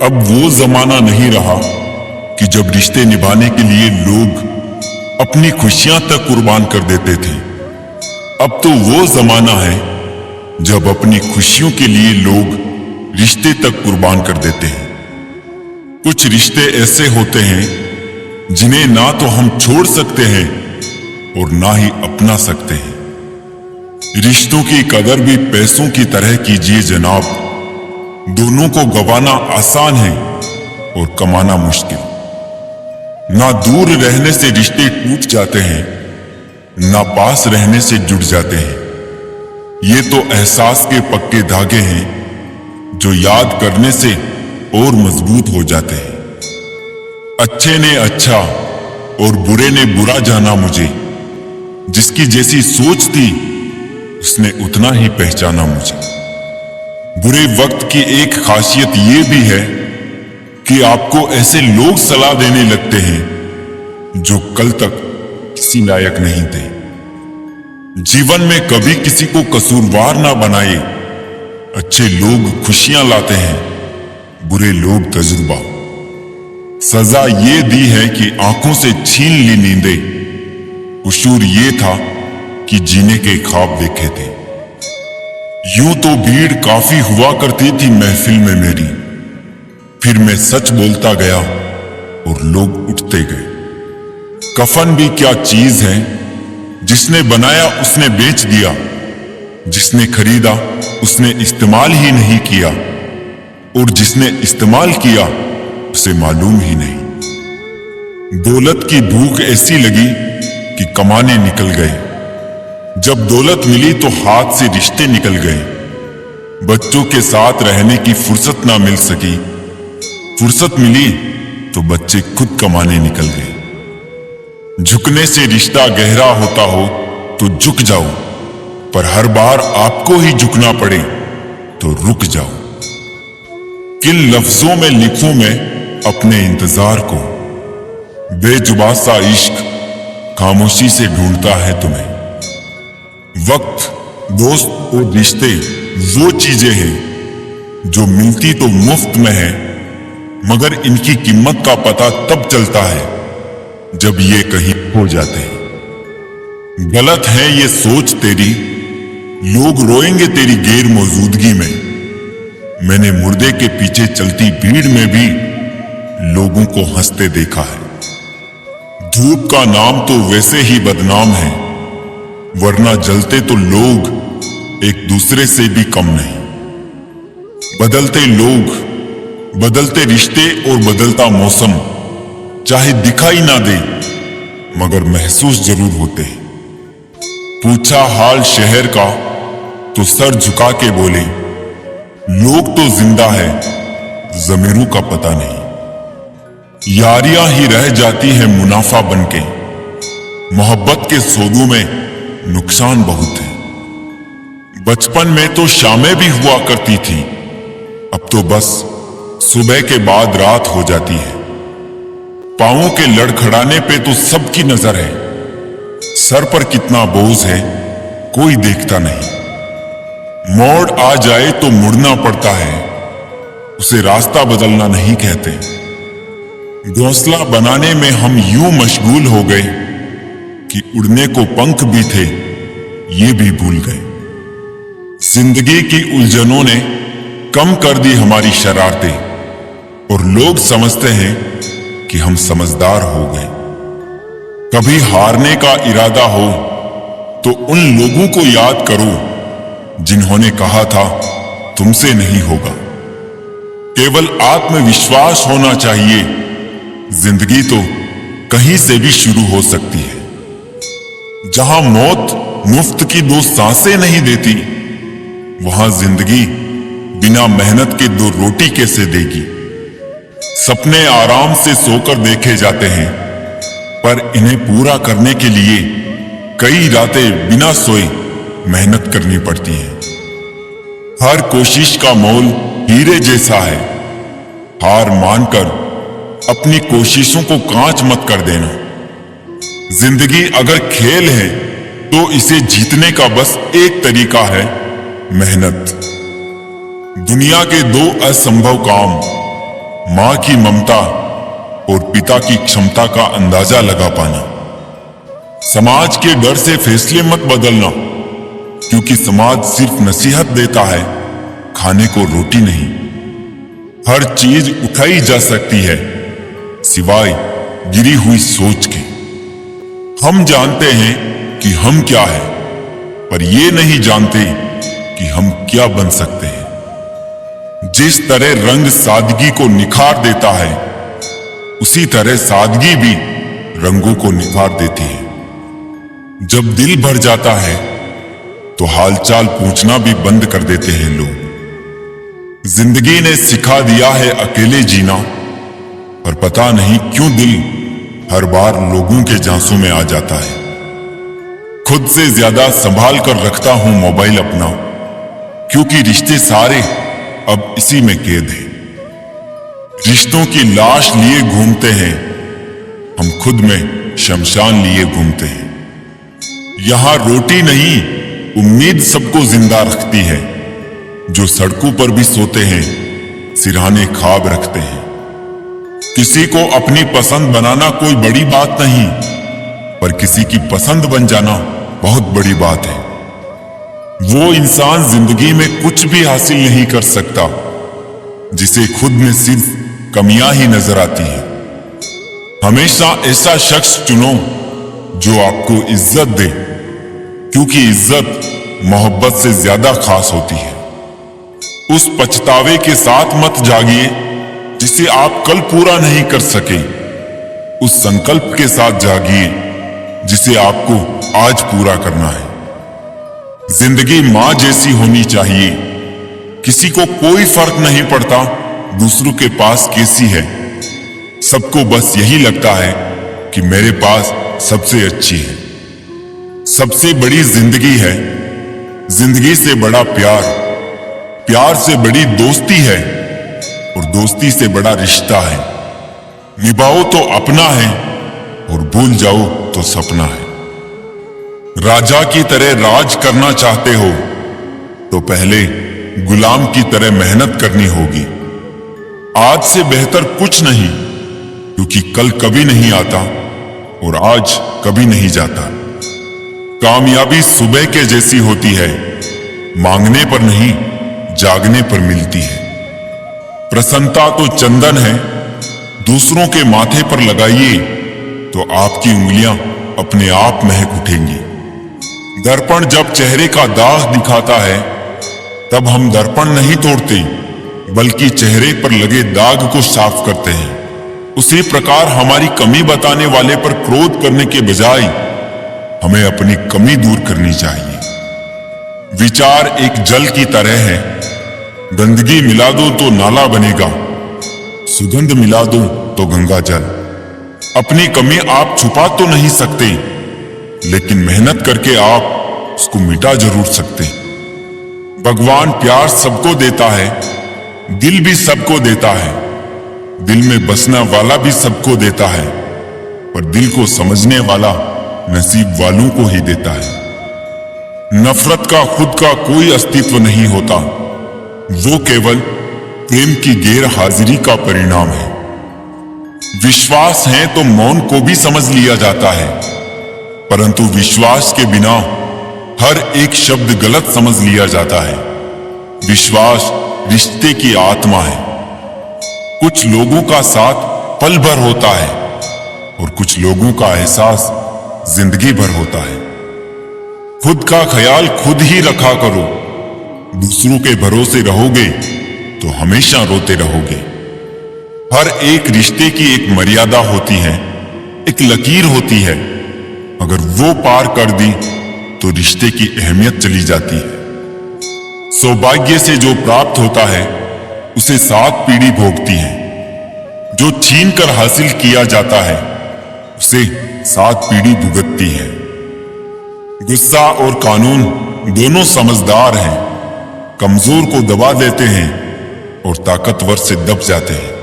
अब वो जमाना नहीं रहा कि जब रिश्ते निभाने के लिए लोग अपनी खुशियां तक कुर्बान कर देते थे। अब तो वो जमाना है जब अपनी खुशियों के लिए लोग रिश्ते तक कुर्बान कर देते हैं। कुछ रिश्ते ऐसे होते हैं जिन्हें ना तो हम छोड़ सकते हैं और ना ही अपना सकते हैं। रिश्तों की कदर भी पैसों की तरह कीजिए जनाब। दोनों को गंवाना आसान है और कमाना मुश्किल। ना दूर रहने से रिश्ते टूट जाते हैं, ना पास रहने से जुड़ जाते हैं। ये तो एहसास के पक्के धागे हैं जो याद करने से और मजबूत हो जाते हैं। अच्छे ने अच्छा और बुरे ने बुरा जाना मुझे। जिसकी जैसी सोच थी उसने उतना ही पहचाना मुझे। बुरे वक्त की एक खासियत ये भी है कि आपको ऐसे लोग सलाह देने लगते हैं जो कल तक किसी लायक नहीं थे। जीवन में कभी किसी को कसूरवार ना बनाए। अच्छे लोग खुशियां लाते हैं, बुरे लोग तजुर्बा। सजा ये दी है कि आंखों से छीन ली नींदें। कसूर ये था कि जीने के ख्वाब देखे थे। यूं तो भीड़ काफी हुआ करती थी महफिल में मेरी। फिर मैं सच बोलता गया और लोग उठते गए। कफन भी क्या चीज है, जिसने बनाया उसने बेच दिया, जिसने खरीदा उसने इस्तेमाल ही नहीं किया, और जिसने इस्तेमाल किया उसे मालूम ही नहीं। दौलत की भूख ऐसी लगी कि कमाने निकल गए। जब दौलत मिली तो हाथ से रिश्ते निकल गए। बच्चों के साथ रहने की फुर्सत ना मिल सकी। फुर्सत मिली तो बच्चे खुद कमाने निकल गए। झुकने से रिश्ता गहरा होता हो तो झुक जाओ, पर हर बार आपको ही झुकना पड़े तो रुक जाओ। किन लफ्जों में लिखूं मैं अपने इंतजार को। बेजुबां सा इश्क खामोशी से ढूंढता है तुम्हें। वक्त, दोस्त और रिश्ते वो चीजें हैं जो मिलती तो मुफ्त में है, मगर इनकी कीमत का पता तब चलता है जब ये कहीं खो जाते हैं। गलत है ये सोच तेरी, लोग रोएंगे तेरी गैर मौजूदगी में। मैंने मुर्दे के पीछे चलती भीड़ में भी लोगों को हंसते देखा है। धूप का नाम तो वैसे ही बदनाम है, वरना जलते तो लोग एक दूसरे से भी कम नहीं। बदलते लोग, बदलते रिश्ते और बदलता मौसम चाहे दिखाई ना दे मगर महसूस जरूर होते हैं। पूछा हाल शहर का तो सर झुका के बोले, लोग तो जिंदा है, जमीरों का पता नहीं। यारियां ही रह जाती है मुनाफा बनके। मोहब्बत के सौदों में नुकसान बहुत है। बचपन में तो शामें भी हुआ करती थी, अब तो बस सुबह के बाद रात हो जाती है। पांवों के लड़खड़ाने पे तो सबकी नजर है। सर पर कितना बोझ है कोई देखता नहीं। मोड़ आ जाए तो मुड़ना पड़ता है, उसे रास्ता बदलना नहीं कहते। घोंसला बनाने में हम यूं मशगूल हो गए कि उड़ने को पंख भी थे ये भी भूल गए। जिंदगी की उलझनों ने कम कर दी हमारी शरारतें, और लोग समझते हैं कि हम समझदार हो गए। कभी हारने का इरादा हो तो उन लोगों को याद करो जिन्होंने कहा था तुमसे नहीं होगा। केवल आत्मविश्वास होना चाहिए। जिंदगी तो कहीं से भी शुरू हो सकती है। जहां मौत मुफ्त की 2 सांसें नहीं देती, वहां जिंदगी बिना मेहनत के 2 रोटी कैसे देगी। सपने आराम से सोकर देखे जाते हैं, पर इन्हें पूरा करने के लिए कई रातें बिना सोए मेहनत करनी पड़ती है। हर कोशिश का मोल हीरे जैसा है। हार मानकर अपनी कोशिशों को कांच मत कर देना। जिंदगी अगर खेल है तो इसे जीतने का बस एक तरीका है, मेहनत। दुनिया के दो असंभव काम, मां की ममता और पिता की क्षमता का अंदाजा लगा पाना। समाज के डर से फैसले मत बदलना, क्योंकि समाज सिर्फ नसीहत देता है, खाने को रोटी नहीं। हर चीज उठाई जा सकती है सिवाय गिरी हुई सोच के। हम जानते हैं कि हम क्या है, पर ये नहीं जानते कि हम क्या बन सकते हैं। जिस तरह रंग सादगी को निखार देता है, उसी तरह सादगी भी रंगों को निखार देती है। जब दिल भर जाता है तो हालचाल पूछना भी बंद कर देते हैं लोग। जिंदगी ने सिखा दिया है अकेले जीना, पर पता नहीं क्यों दिल हर बार लोगों के झांसों में आ जाता है। खुद से ज्यादा संभाल कर रखता हूं मोबाइल अपना, क्योंकि रिश्ते सारे अब इसी में कैद हैं। रिश्तों की लाश लिए घूमते हैं, हम खुद में शमशान लिए घूमते हैं। यहां रोटी नहीं, उम्मीद सबको जिंदा रखती है। जो सड़कों पर भी सोते हैं, सिरहाने ख्वाब रखते हैं। किसी को अपनी पसंद बनाना कोई बड़ी बात नहीं, पर किसी की पसंद बन जाना बहुत बड़ी बात है। वो इंसान जिंदगी में कुछ भी हासिल नहीं कर सकता जिसे खुद में सिर्फ कमियां ही नजर आती हैं। हमेशा ऐसा शख्स चुनो जो आपको इज्जत दे, क्योंकि इज्जत मोहब्बत से ज्यादा खास होती है। उस पछतावे के साथ मत जागिए जिसे आप कल पूरा नहीं कर सके। उस संकल्प के साथ जागिए जिसे आपको आज पूरा करना है। जिंदगी मां जैसी होनी चाहिए। किसी को कोई फर्क नहीं पड़ता दूसरों के पास कैसी है। सबको बस यही लगता है कि मेरे पास सबसे अच्छी है। सबसे बड़ी जिंदगी है, जिंदगी से बड़ा प्यार, प्यार से बड़ी दोस्ती है, और दोस्ती से बड़ा रिश्ता है। निभाओ तो अपना है, और भूल जाओ तो सपना है। राजा की तरह राज करना चाहते हो तो पहले गुलाम की तरह मेहनत करनी होगी। आज से बेहतर कुछ नहीं, क्योंकि कल कभी नहीं आता और आज कभी नहीं जाता। कामयाबी सुबह के जैसी होती है, मांगने पर नहीं जागने पर मिलती है। प्रसन्नता तो चंदन है, दूसरों के माथे पर लगाइए तो आपकी उंगलियां अपने आप महक उठेंगी। दर्पण जब चेहरे का दाग दिखाता है, तब हम दर्पण नहीं तोड़ते, बल्कि चेहरे पर लगे दाग को साफ करते हैं। उसी प्रकार हमारी कमी बताने वाले पर क्रोध करने के बजाय हमें अपनी कमी दूर करनी चाहिए। विचार एक जल की तरह है, गंदगी मिला दो तो नाला बनेगा, सुगंध मिला दो तो गंगा जल। अपनी कमी आप छुपा तो नहीं सकते, लेकिन मेहनत करके आप उसको मिटा जरूर सकते। भगवान प्यार सबको देता है, दिल भी सबको देता है। दिल में बसने वाला भी सबको देता है, पर दिल को समझने वाला नसीब वालों को ही देता है। नफरत का खुद का कोई अस्तित्व नहीं होता, वो केवल प्रेम की गैर हाजिरी का परिणाम है। विश्वास है तो मौन को भी समझ लिया जाता है, परंतु विश्वास के बिना हर एक शब्द गलत समझ लिया जाता है। विश्वास रिश्ते की आत्मा है। कुछ लोगों का साथ पल भर होता है और कुछ लोगों का एहसास जिंदगी भर होता है। खुद का ख्याल खुद ही रखा करो। दूसरों के भरोसे रहोगे तो हमेशा रोते रहोगे। हर एक रिश्ते की एक मर्यादा होती है, एक लकीर होती है। अगर वो पार कर दी तो रिश्ते की अहमियत चली जाती है। सौभाग्य से जो प्राप्त होता है उसे 7 पीढ़ी भोगती है। जो छीन कर हासिल किया जाता है उसे 7 पीढ़ी भुगतती है। गुस्सा और कानून दोनों समझदार हैं, कमजोर को दबा देते हैं और ताकतवर से दब जाते हैं।